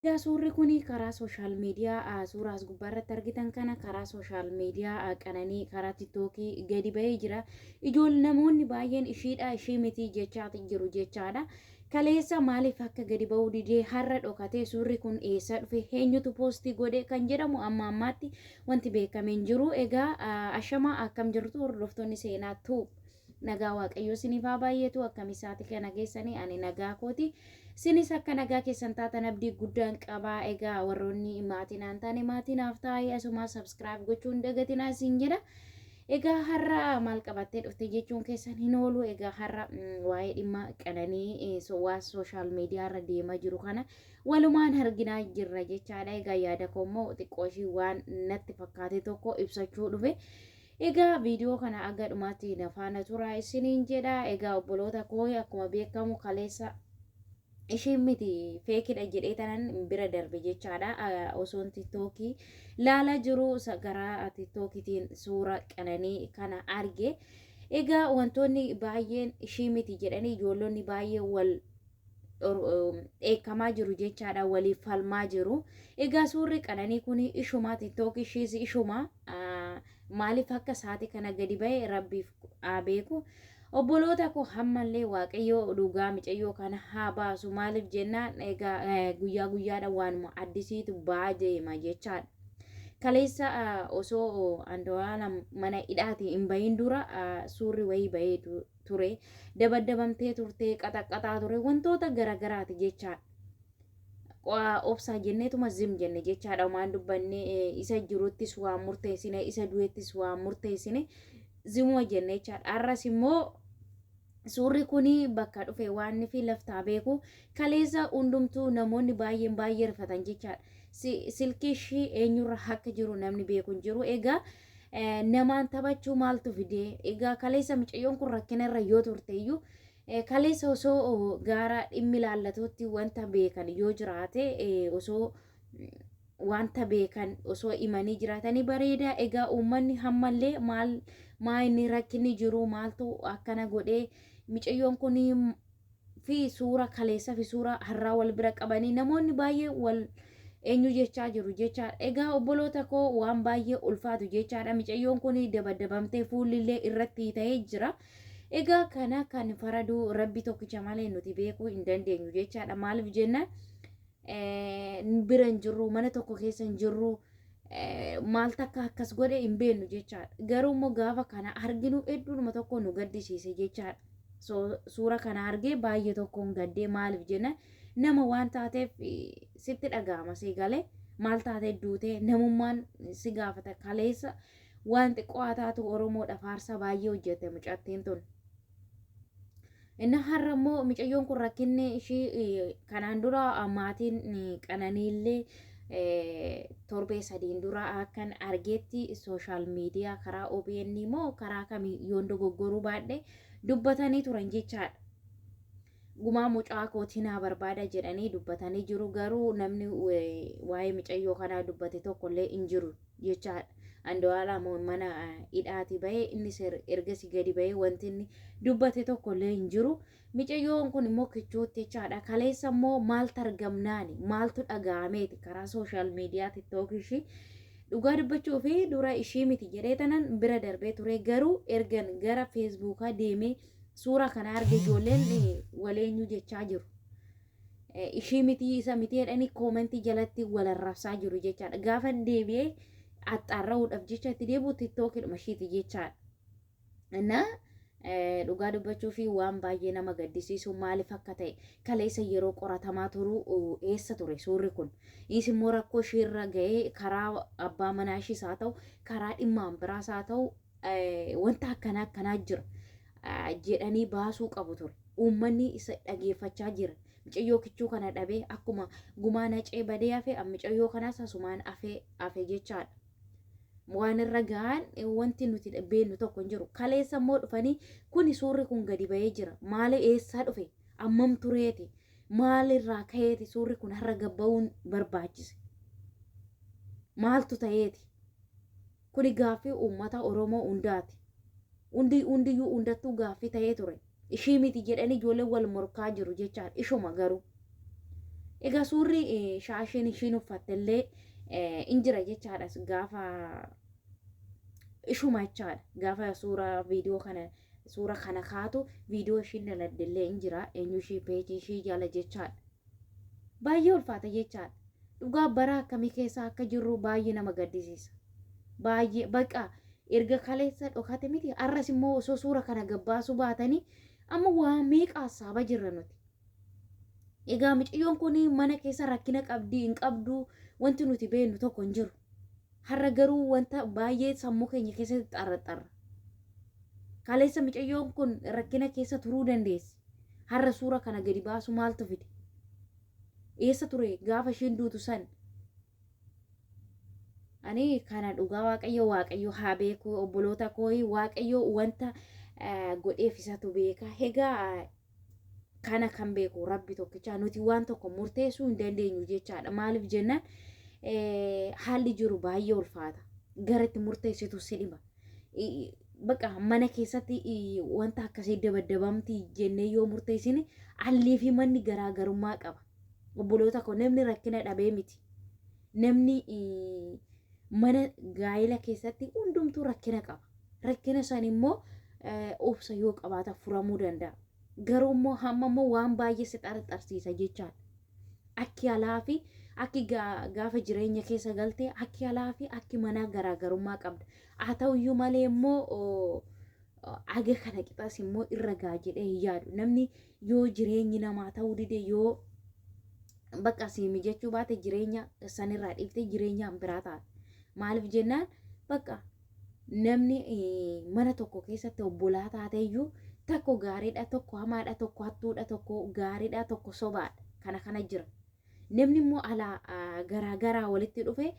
Suurri kun karaa sooshaal miidiyaa suuraa as gubbaarratti argitan kana karaa sooshaal miidiyaa qananii karaa tiktookii gadi ba'ee jira. Namoonni baay'een ishiidha ishii miti jechaati jiru jechaadha. Kaleessa maaliif akka gadi ba'uu didee har'a dhokatee suurri kun eessa dhufe eenyutu poostii godhe kan jedhamu amma ammaatti wanti beekameen jiru. Egaa ashamaa akkam jirtu hordoftoonni seenaattu nagaa waaqayyoo siniif haa baay'eetu akkamisaati kana geessanii ani nagaa kooti. Sinis akka nagaa keessan taatan abdii guddaan qabaa. Egaa warroonni maatiin aan taane maatiin naaf taa'ee asuma subscribe gochuun dagatinaa siin jedha. Egaa har'a maal qabattee dhufte jechuun keessan hin oolu. Egaa har'a waa'ee dhimma qananii waan sooshaal miidiyaa irra deemaa jiru kana walumaan arginaa jirra jechaadha. Egaa yaada koommoo xiqqoo ishii waan natti fakkaate tokko ibsachuu dhufe. Egaa viidiyoo kana aga dhumaatti na faana tura isiniin jedha. Egaa obboloota koo akkuma beekamu kaleessa ishiin miti feekidha jedhee tanan bira darbe jechaadha. Osoon tiktookii laala jiru garaa tiktookiitiin suura qananii kana arge. Egaa wantoonni baay'een ishii miti jedhanii ijoollonni baay'ee wal eekamaa jiru jechaadha, waliif falmaa jiru. Egaa suurri qananii kun ishuma tiktookii ishiis ishuma maaliif akka isaati kana gadi ba'e rabbiif haa beeku. Obboloota koo hammallee waaqayyoo dhugaa micayyoo kana haa baasu. Maaliif jennaan egaa guyyaa guyyaadha waanuma addisiitu ba'aa deema jechaadha. Kaleessa osoo Andu'aalem mana hidhaati hin bahin dura suurri wayii bahee ture. Dabadabamtee turte, qaxaqaxaa ture, wantoota garagaraati jechaadha. Obsaa jenneetuma zim jenne jechaadha. Waan dubbanne isa jiruttis waan murteessine, isa du'ettis waan murteessine zimuma jenne jechaadha. Har'as immoo suurri kuni bakka dhufe waan fi laftaa beeku kaleessa hundumtuu namoonni baay'ee rifatan jechaadha. Silkii ishii eenyurra akka jiru namni beeku hin jiru. Egaa namaan taphachuu maaltu fidee? Egaa kaleessa mucayyoon kun rakkinarra yoo turte iyyuu kaleessa osoo gaara dhimmi laallatuutti wanta beekan yoo jiraate osoo wanta beekan osoo imanii jiraatanii bareeda. Egaa uummanni hammallee maa inni rakkinni jiru maaltu akkana godhee mucayyoon kun fi suura kaleessa fi suura har'aa wal bira qabanii namoonni baay'ee wal eenyu jechaa jiru jechaadha. Egaa obboloota koo waan baay'ee ulfaatu jechaadha. Mucayyoon kun dabadabamtee fuullillee irratti ta'ee jira. Egaa kana kan faraduu rabbi tokkicha malee nuti beekuu hin dandeenyu jechaadha. Maaliif jennaan bira hin jirru, mana tokko keessa hin jirru, maal takka akkas godhe hin beeknu jechaadha. Garuu immoo gaafa kana arginu hedduudhuma tokko nu gaddisiise jechaadha. Suura kana argee baay'ee tokkoon gaddee maaliif jennaan nama waan taateef sitti dhaga'ama si galee maal taatee duutee namummaan si gaafata. Kaleessa waan xiqqoo haa taatu Oromoodhaaf aarsaa baay'ee hojjette mucattiin tun. Inni har'a immoo mucayyoon kun rakkinni ishii kanaan dura maatiin qananiillee torbee sadiin dura akkan argeetti sooshaal miidiyaa karaa OBN immoo karaa kamii yoon dogoggoruu baadhe dubbatanii turan jechaadha. Gumaa mucaa kootii naa barbaada jedhanii dubbatanii jiru. Garuu namni waa'ee mucayyoo kanaa dubbate tokkollee hin jiru jechaadha. Andu'aalem mana hidhaati bahee innis ergasii gadi bahee wanti inni dubbate tokkollee hin jiru. Mucayyoon kun immoo kichuutti jechaadha. Kaleessa immoo maaltu argamnaani maaltu dhaga'ameeti karaa sooshaal miidiyaa tiktookii ishii dhugaa dubbachuu fi dura ishii miti jedhee tanan bira darbee ture. Garuu ergan gara feesbuukaa deemee suura kana arge ijoolleen waleenyu jechaa jiru. Ishii miti isa miti jedhanii koomentii jalatti wal arrabsaa jiru jechaadha. Gaafa deebi'ee axxaarra'uudhaaf jecha itti deebi'u tiktookidhuma ishiiti jechaadha. Innaa dhugaa dubbachuu fi waan baay'ee nama gaddisiisu maaliif akka ta'e kaleessa yeroo qoratamaa turu eessa ture suurri kun. Is immoo rakkoo ishiirra ga'ee karaa abbaa manaa ishiis haa ta'u karaa dhimmaan biraas haa ta'u wanta akkanaa jira. Jedhanii baasuu qabu ture. Uummanni isa dhageeffachaa jira. Mucayyoo kichuu kana dhabee akkuma gumaa nacee badee hafe mucayyoo kanaas asumaan hafe jechaadha. Waan irra gahan wanti nuti beeknu tokko hin jiru. Kaleessa immoo dhufanii kuni suurri kun gadi bahee jira. Maali eessaa dhufe? Ammam tureeti? Maalirraa ka'eeti suurri kun har'a gabba'uun barbaachise? Maaltu ta'eeti? Kuni gaaffii uummata Oromoo hundaati. Hundiyyuu hundattuu gaaffii ta'ee ture. Ishii miti jedhanii ijoollee wal morkaa jiru jechaadha. Ishuma garuu Egaa suurri shaasheen ishiin uffattellee injira jechaadha gaafa ishuma jechaadha gaafa suura kana kaatu viidiyoo ishiin daladdellee injira eenyu ishii peejii ishii jala jechaadha. Baay'ee ulfaata jechaadha. Dhugaa bara akkamii keessa akka jirru baay'ee nama gaddisiisa. Baay'ee baqa erga kaleessa dhokate miti arras immoo osoo suura kana gabbaasu baatanii amma waa meeqa hasaaba jirra nuti. Egaa mucayyoon kun mana keessa rakkina qabdii hin qabdu wanti nuti beeknu tokko hin jiru. Har'a garuu wanta baay'ee sammuu keenya keessatti xarraxarra. Kaleessa mucayyoon kun rakkina keessa turuu dandeessi. Har'a suura kana gadi baasu maaltu fide? Eessa ture gaafa ishiin duutu san? Ani kana dhugaa waaqayyo haa beeku obboloota kooyi waaqayyo wanta godheef isatu beeka. Egaa kana kan beeku rabbi tokkicha nuti waan tokko murteessuu hin dandeenyu jechaadha. Maaliif jennaan haalli jiru baay'ee ulfaata. Garatti murteessitu si dhima. Baqa mana keessatti wanta akkasii dabadabamti jennee yoo murteessine allii fi manni garaagarummaa qaba. Obboloota koo namni rakkina dhabee miti. Namni mana gaa'ela keessatti hundumtuu rakkina qaba. Rakkina san immoo obsa yoo qabaata furamuu danda'a. Garuu immoo hamma immoo waan baay'ee si xarxarsiisa jechaadha. Akki alaa fi akki gaafa jireenya keessa galtee akki alaa fi akki manaa garaagarummaa qabda. Haa ta'uyyuu malee immoo aga kana qixas immoo irra gaa jedhee hin yaadu. Namni yoo jireenyi namaa ta'uu dide yoo bakka siimi jechuu baate jireenya sanirraa dhiiftee jireenyaan biraa taate. Maaliif jennaan bakka namni mana tokko keessatti obbolaa taateeyyuu tokko gaariidha tokko hamaadha tokko hattuudha tokko gaariidha tokko sobaadha kana jira. Namni immoo alaa garaagaraa walitti dhufe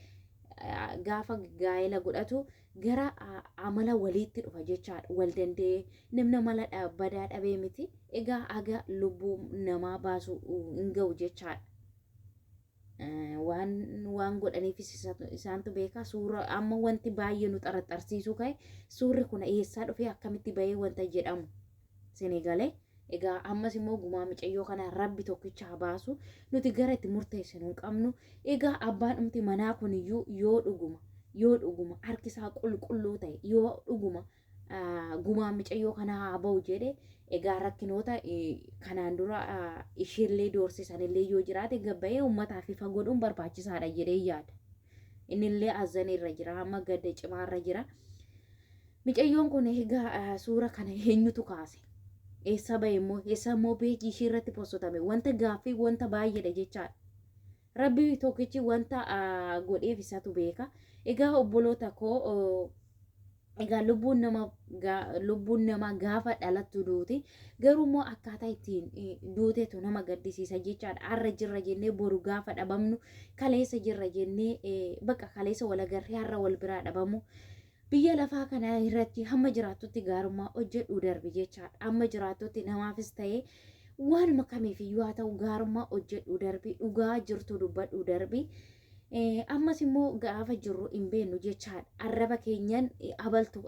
gaafa gaa'ela godhatu gara amala walitti dhufa jechaadha. Wal danda'ee namni amala badaa dhabee miti. Egaa aga lubbuu namaa baasu hin ga'u jechaadha. Waan godhaniifis isaantu beeka. Suura amma wanti baay'ee nu xarxarsiisu ka'e suurri kun eessaa dhufee akkamitti bahee wanta jedhamu Senegalee. Egaa ammas immoo gumaa mucayyoo kana rabbi tokkicha baasu nuti gara itti murteessinu hin qabnu. Egaa abbaan dhumti manaa kun iyyuu yoo dhuguma harkisaa qulqulluu ta'e yoo dhuguma gumaa mucayyoo kana haa ba'u jedhe egaa rakkinoota kanaan dura ishiillee doorsisanillee yoo jiraate gabbayee uummataaf ifa godhuun barbaachisaadha jedhee yaada. Innillee azan irra jira amma gadda cimaa irra jira. Mucayyoon kun egaa suura kana eenyutu kaase? Eessa bahe immoo beekii ishii irratti postotame wanta gaaffii wanta baay'eedha jechaadha. Rabbi tokkichi wanta godheef isatu beeka. Egaa obboloota koo egaa lubbuun namaa gaafa dhalattu duuti garuu immoo akkaataa ittiin duuteetu nama gaddisiisa jechaadha. Har'a jirra jennee boru gaafa dhabamnu kaleessa jirra jennee bakka kaleessa wal agarree har'a wal biraa dhabamu. Biyya lafaa kana irratti hamma jiraattutti gaarummaa hojjedhu darbi jechaadha. Hamma jiraattutti namaafis ta'ee waanuma kamiifiyyuu haa ta'u gaarummaa hojjedhu darbi dhugaa jirtu dubbadhu darbi. Ammas immoo gaafa jirru hin beeknu jechaadha. Arraba keenyan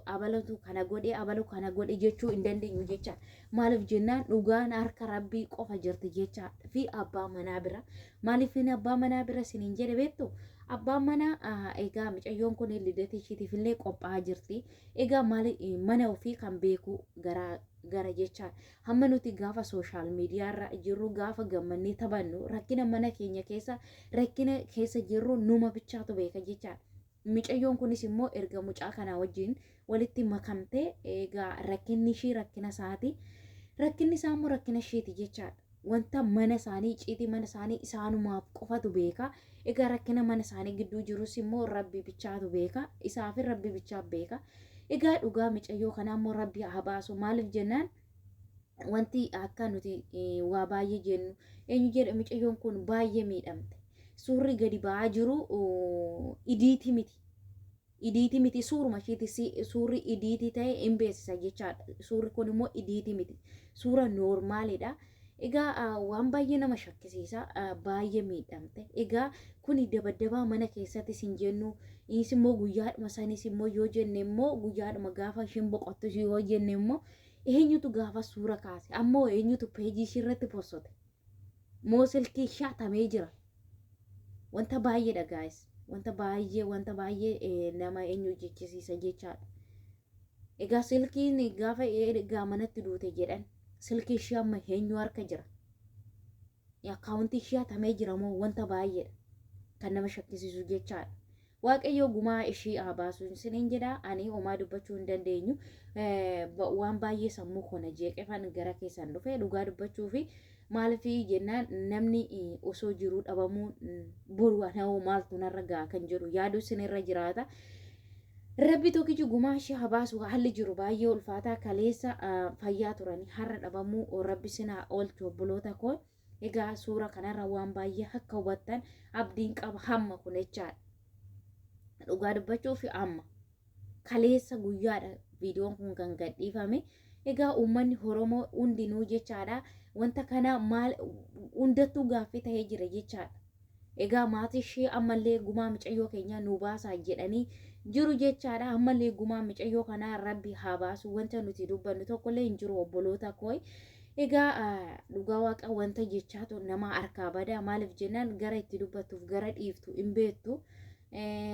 abalatu kana godhe abalu kana godhe jechuu hin dandeenyu jechaadha. Maaliif jennaan dhugaan harka rabbii qofa jirti jechaadha fi abbaa manaa bira. Maaliif abbaa manaa bira isiniin jedhe beektu? Abbaan manaa egaa mucayyoon kun lidata ishiitiif illee qophaa'aa jirti. Egaa mana ofii kan beeku gara jechaadha. Hamma nuti gaafa sooshaal miidiyaarra jirru gaafa gammannee taphannu rakkina mana keenya keessa jirru numa bichaatu beeka jechaadha. Mucayyoon kunis immoo erga mucaa kanaa wajjin walitti makamtee egaa rakkinni ishii rakkina isaati. Rakkinni isaa immoo rakkina ishiiti jechaadha. Wanta mana isaanii icciitii mana isaanii isaanumaaf qofatu beeka. Egaa rakkina mana isaanii gidduu jirus immoo rabbi bichaatu beeka. Isaaf rabbi bichaaf beeka. Egaa dhugaa mucayyoo kanaa immoo rabbi haa baasu. Maaliif jennaan wanti akka nuti waa baay'ee jennu eenyu jedha mucayyoon kun baay'ee miidhamte. Suurri gadi ba'aa jiru idiiti miti. Idiiti miti suuruma ishiiti suurri idiiti ta'e hin beeksisa jechaadha. Suurri kun immoo idiiti miti. Suura noormaaliidha. Egaa waan baay'ee nama shakkisiisa baay'ee miidhamte. Egaa kuni dabadabaa mana keessatti sin jennu inis immoo guyyaadhuma sanis immoo yoo jenne immoo guyyaadhuma gaafa ishiin boqottu yoo jenne immoo eenyutu gaafa suura kaase ammoo eenyutu peejii ishii irratti postote. moo silkii shaatamee jira. Wanta baay'eedha guys. Wanta baay'ee nama eenyu jechisiisa jechaadha. Egaa silkiin gaafa egaa manatti duute jedhan silkii ishee amma eenyu harka jira. Akkaawuntii ishee hatamee jira moo wanta baay'eedha kan nama shakkisiisu jechaadha. Waaqayyo gumaa ishee haa baasu isiniin jedha. Ani homaa dubbachuu hin dandeenyu. Waan baay'ee sammuu kana jeeqefan gara keessan dhufe dhugaa dubbachuu fi maaliif jennaan namni osoo jiruu dhabamuu boru anoo maaltu narra ga'a kan jedhu yaadu isinirra jiraata. Rabbi tokkichi gumaa ishee haa baasu. Haalli jiru baay'ee ulfaataa kaleessa fayyaa turanii har'a dhabamuu rabbi sinaa oolchu obboloota koo. Egaa suura kanarra waan baay'ee akka hubattan abdiin qaba hamma kun jechaadha. Dhugaa dubbachuu fi amma kaleessa guyyaadha viidiyoon kun kan gadhiifame. Egaa uummanni Oromoo hundinuu jechaadha wanta kana maal hundattuu gaaffii ta'ee jira jechaadha. Egaa maatii ishee ammallee gumaa mucayyoo keenya nu baasaa jedhanii jiru jechaadha. Ammallee gumaa mucayyoo kanaa rabbi haa baasu. Wanta nuti dubbannu tokkollee hin jiru obboloota koo. Egaa dhugaa waaqa wanta jechaatu nama harkaa badaa maaliif jennaan gara itti dubbattuuf gara dhiiftu hin beektu.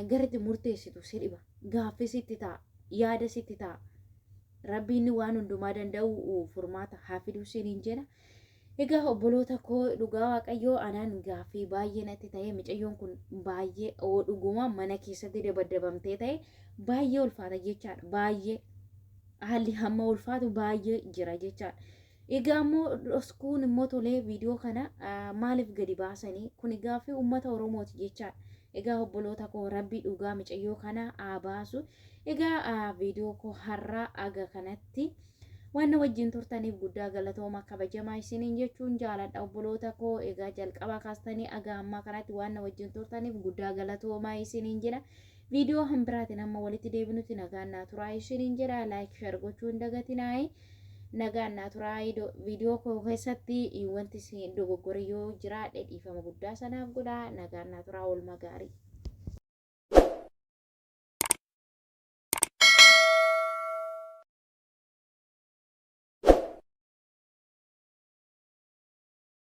Gara itti murteessitu si dhiba. Gaaffii sitti ta'a. Yaada sitti ta'a. Rabbiin waan hundumaa danda'u furmaata haa fidu isiniin jedha. Egaa obboloota koo dhugaa waaqayyoo anaan gaaffii baay'ee natti ta'e mucayyoon kun baay'ee dhuguma mana keessatti dabaddabamtee ta'e baay'ee ulfaata jechaadha. Baay'ee haalli hamma ulfaatu baay'ee jira jechaadha. Egaa immoo dhoskuun immoo tolee viidiyoo kana maaliif gadi baasanii kun gaaffii uummata Oromooti jechaadha. Egaa obboloota koo rabbi dhugaa mucayyoo kana haa baasu. Egaa viidiyoo koo har'a aga kanatti waan wajjin turtaniif guddaa galatooma kabajamaa isiniin jechuun jaaladha obboloota koo. Egaa jalqaba kaastanii aga ammaa kanatti waan wajjin turtaniif guddaa galatooma isiniin jedha. Viidiyoo hambiraatiin amma walitti deebinutti nagaan naa turaa isiniin jedha. Laayik share gochuu hin dagatinaa. Nagaan naa turaa viidiyoo koo keessatti wanti isin dogoggore yoo jiraadhe dhiifama guddaa sanaaf godhaa. Nagaan naa turaa oolmaa gaarii.